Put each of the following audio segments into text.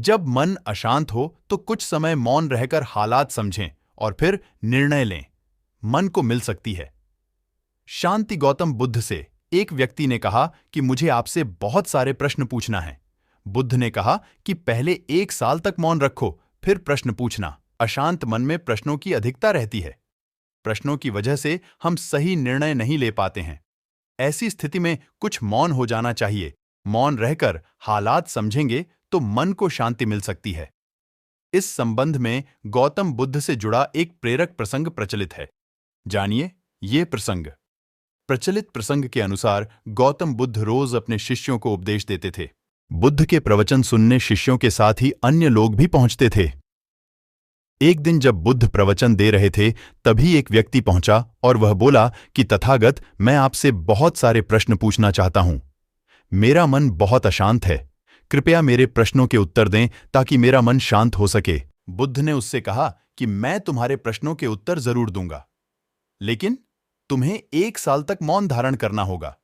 जब मन अशांत हो तो कुछ समय मौन रहकर हालात समझें और फिर निर्णय लें। मन को मिल सकती है शांति। गौतम बुद्ध से एक व्यक्ति ने कहा कि मुझे आपसे बहुत सारे प्रश्न पूछना है। बुद्ध ने कहा कि पहले 1 साल तक मौन रखो, फिर प्रश्न पूछना। अशांत मन में प्रश्नों की अधिकता रहती है। प्रश्नों की वजह से हम सही निर्णय नहीं ले पाते हैं। ऐसी स्थिति में कुछ मौन हो जाना चाहिए। मौन रहकर हालात समझेंगे तो मन को शांति मिल सकती है। इस संबंध में गौतम बुद्ध से जुड़ा एक प्रेरक प्रसंग प्रचलित है। जानिए ये प्रसंग। प्रचलित प्रसंग के अनुसार गौतम बुद्ध रोज अपने शिष्यों को उपदेश देते थे। बुद्ध के प्रवचन सुनने शिष्यों के साथ ही अन्य लोग भी पहुंचते थे। एक दिन जब बुद्ध प्रवचन दे रहे थे, तभी एक व्यक्ति पहुंचा और वह बोला कि तथागत, मैं आपसे बहुत सारे प्रश्न पूछना चाहता हूं। मेरा मन बहुत अशांत है। कृपया मेरे प्रश्नों के उत्तर दें ताकि मेरा मन शांत हो सके। बुद्ध ने उससे कहा कि मैं तुम्हारे प्रश्नों के उत्तर जरूर दूंगा, लेकिन तुम्हें 1 साल तक मौन धारण करना होगा।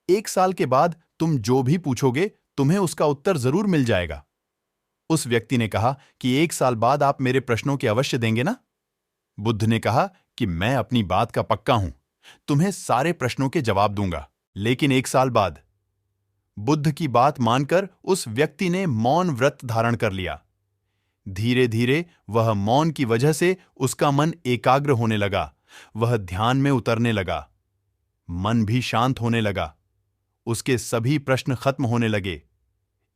1 साल के बाद तुम जो भी पूछोगे तुम्हें उसका उत्तर जरूर मिल जाएगा। उस व्यक्ति ने कहा कि 1 साल बाद आप मेरे प्रश्नों के अवश्य देंगे ना? बुद्ध ने कहा कि मैं अपनी बात का पक्का हूं, तुम्हें सारे प्रश्नों के जवाब दूंगा, लेकिन 1 साल बाद। बुद्ध की बात मानकर उस व्यक्ति ने मौन व्रत धारण कर लिया। धीरे धीरे वह मौन की वजह से उसका मन एकाग्र होने लगा। वह ध्यान में उतरने लगा। मन भी शांत होने लगा। उसके सभी प्रश्न खत्म होने लगे।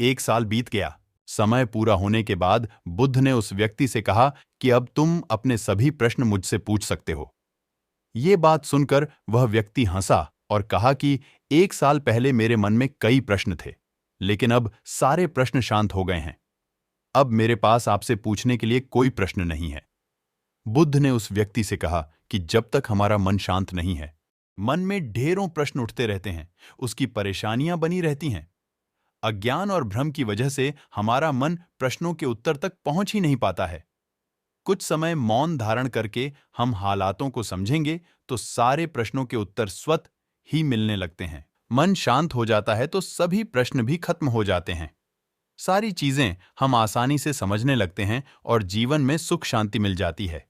1 साल बीत गया। समय पूरा होने के बाद बुद्ध ने उस व्यक्ति से कहा कि अब तुम अपने सभी प्रश्न मुझसे पूछ सकते हो। ये बात सुनकर वह व्यक्ति हंसा और कहा कि 1 साल पहले मेरे मन में कई प्रश्न थे, लेकिन अब सारे प्रश्न शांत हो गए हैं। अब मेरे पास आपसे पूछने के लिए कोई प्रश्न नहीं है। बुद्ध ने उस व्यक्ति से कहा कि जब तक हमारा मन शांत नहीं है, मन में ढेरों प्रश्न उठते रहते हैं, उसकी परेशानियां बनी रहती हैं। अज्ञान और भ्रम की वजह से हमारा मन प्रश्नों के उत्तर तक पहुंच ही नहीं पाता है। कुछ समय मौन धारण करके हम हालातों को समझेंगे तो सारे प्रश्नों के उत्तर स्वतः ही मिलने लगते हैं। मन शांत हो जाता है तो सभी प्रश्न भी खत्म हो जाते हैं। सारी चीजें हम आसानी से समझने लगते हैं और जीवन में सुख शांति मिल जाती है।